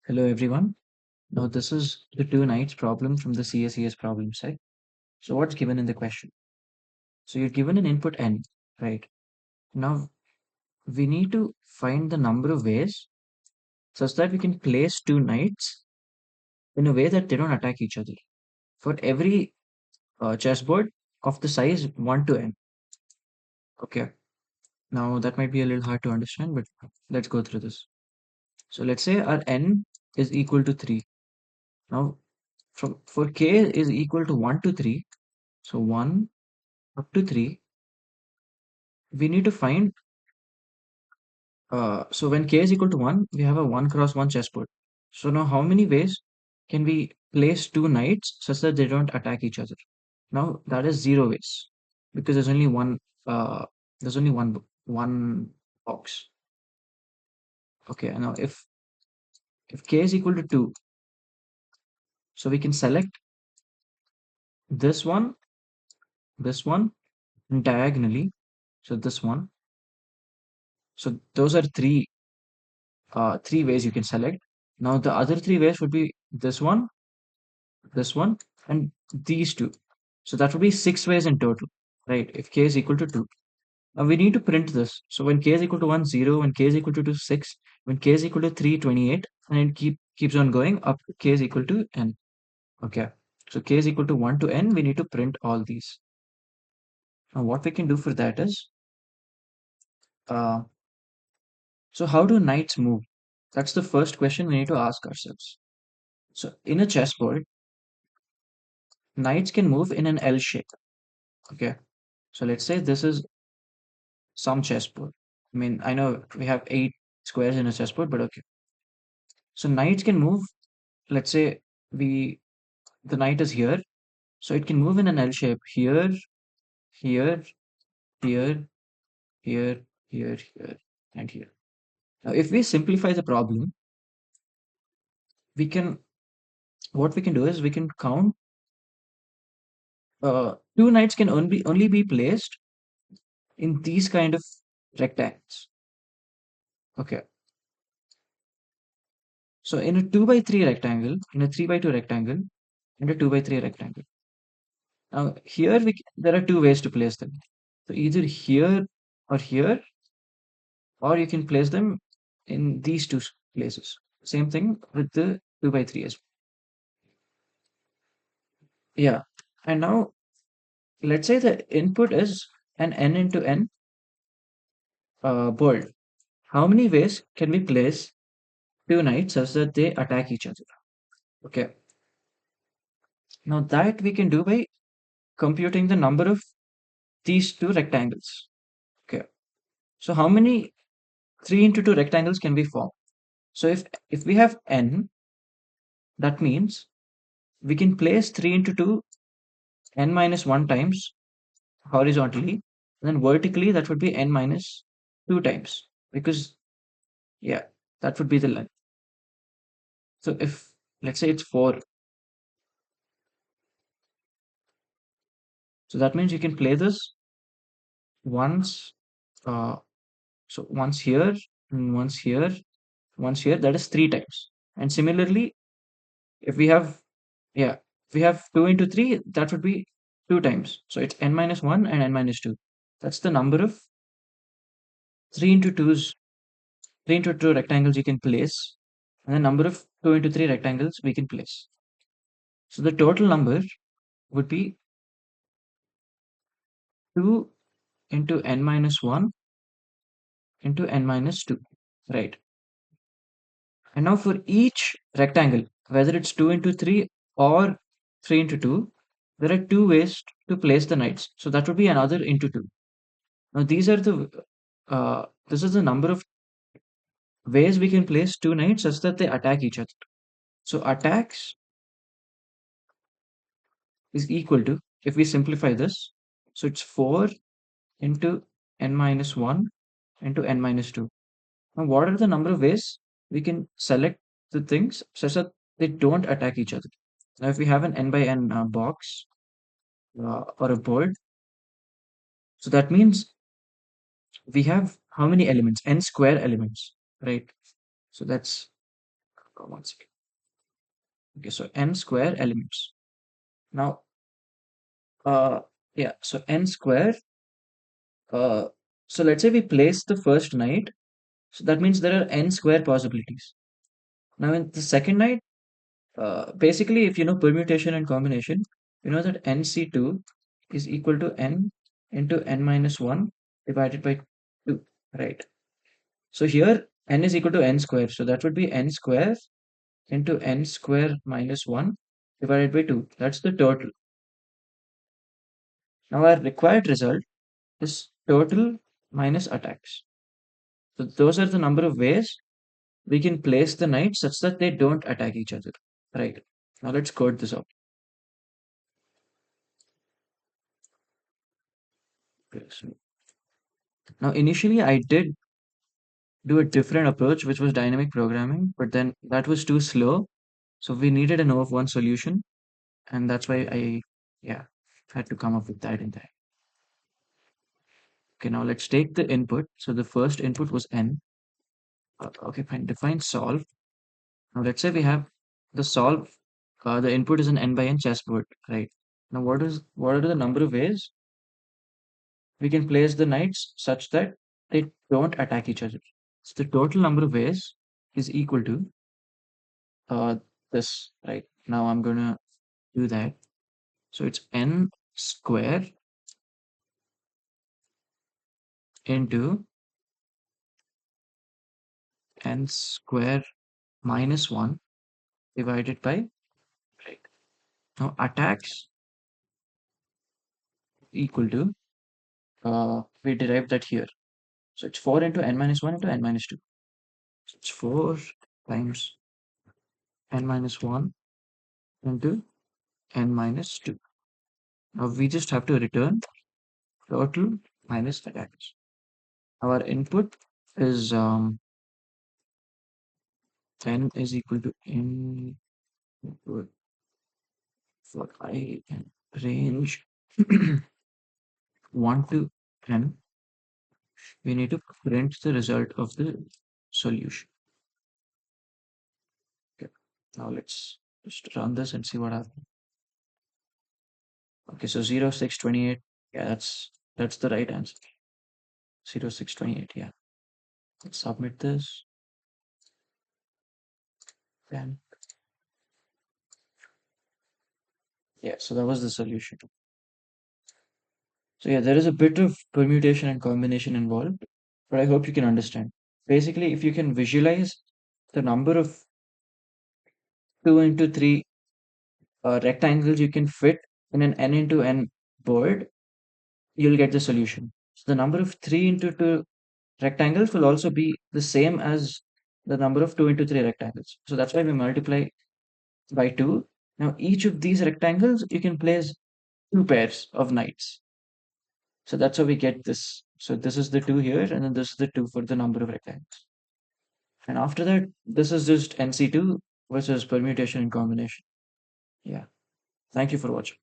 Hello everyone. Now this is the two knights problem from the CSES problem set. So what's given in the question? So you're given an input n, right? Now we need to find the number of ways such that we can place two knights in a way that they don't attack each other. For every chessboard of the size 1 to n. Okay. Now that might be a little hard to understand, but let's go through this. So let's say our n is equal to 3. Now for k is equal to 1 to 3. So 1 up to 3, we need to find so when k is equal to 1, we have a 1 cross 1 chessboard. So now how many ways can we place two knights such that they don't attack each other? Now that is 0 ways because uh, there's only one box. Okay, now if k is equal to 2, so we can select this one, and diagonally. So this one. So those are three ways you can select. Now the other three ways would be this one, and these two. So that would be 6 ways in total, right? If k is equal to 2. Now we need to print this. So when k is equal to 1, 0, when k is equal to 2, 6, when k is equal to 3, 28, and it keeps on going up to k is equal to n. Okay. So k is equal to 1 to n, we need to print all these. Now what we can do for that is, uh, so how do knights move? That's the first question we need to ask ourselves. So in a chessboard, knights can move in an L shape. Okay. So let's say this is some chessboard. I mean, I know we have 8 squares in a chessboard, but okay. So knights can move. Let's say we the knight is here, so it can move in an L shape here, here, here, here, here, here, and here. Now, if we simplify the problem, we can what we can do is we can count. Two knights can only be placed in these kind of rectangles. Okay. So in a 2 by 3 rectangle, in a 3 by 2 rectangle, and a 2 by 3 rectangle. Now here there are two ways to place them. So either here or here, or you can place them in these two places. Same thing with the 2 by 3 as well. Yeah. And now let's say the input is an n into n board. How many ways can we place two knights such that they attack each other? Okay. Now that we can do by computing the number of these two rectangles. Okay. So how many 3 into 2 rectangles can we form? So if we have n, that means we can place 3 into 2 n minus 1 times horizontally, and then vertically that would be n minus 2 times, because yeah, that would be the length. So if let's say it's 4, so that means you can play this once, uh, so once here and once here, once here, that is 3 times. And similarly, if we have, yeah, if we have 2 into 3, that would be 2 times. So it's n minus 1 and n minus 2. That's the number of 3 into 2's 3 into 2 rectangles you can place, and the number of 2 into 3 rectangles we can place. So the total number would be 2 into n minus 1 into n minus 2, right? And now for each rectangle, whether it's 2 into 3 or 3 into 2, there are two ways to place the knights. So that would be another into 2. Now this is the number of ways we can place two knights such that they attack each other. So attacks is equal to, if we simplify this, so it's 4 into n minus 1 into n minus 2. Now, what are the number of ways we can select the things such that they don't attack each other? Now, if we have an n by n box or a board, so that means we have how many elements? N square elements, right? So that's One second. Okay, so n square elements. Now, uh, yeah, so n square. Uh, so let's say we place the first knight. So that means there are n square possibilities. Now, in the second knight, basically, if you know permutation and combination, you know that nc2 is equal to n into n minus 1 divided by 2, right? So here n is equal to n square. So that would be n square into n square minus 1 divided by 2. That's the total. Now our required result is total minus attacks. So those are the number of ways we can place the knights such that they don't attack each other. Right. Now let's code this out. Okay, so now initially I did do a different approach, which was dynamic programming, but then that was too slow. So we needed an O of one solution, and that's why yeah, had to come up with that in there. Okay, now let's take the input. So the first input was n. Okay, fine. Define solve. Now let's say we have the solve. The input is an n by n chessboard, right? Now what are the number of ways we can place the knights such that they don't attack each other? So the total number of ways is equal to uh, this, right? Now I'm gonna do that. So it's n square into n square minus 1 divided by, right? Now attacks equal to, we derive that here. So it's 4 into n minus 1 into n minus 2. So it's 4 times n minus 1 into n minus 2. Now we just have to return total minus attacks. Our input is 10 is equal to n input for I and range 1 to n. We need to print the result of the solution. Okay. Now let's just run this and see what happens. Okay, so 0, 6, 28. Yeah, that's the right answer. 0, 6, 28. Yeah. Let's submit this. Then yeah, so that was the solution. So yeah, there is a bit of permutation and combination involved, but I hope you can understand. Basically, if you can visualize the number of 2 into 3 rectangles you can fit in an n into n board, you'll get the solution. So the number of 3 into 2 rectangles will also be the same as the number of 2 into 3 rectangles. So that's why we multiply by 2. Now each of these rectangles you can place 2 pairs of knights. So that's how we get this. So this is the 2 here, and then this is the 2 for the number of rectangles. And after that, this is just NC2 versus permutation and combination. Yeah. Thank you for watching.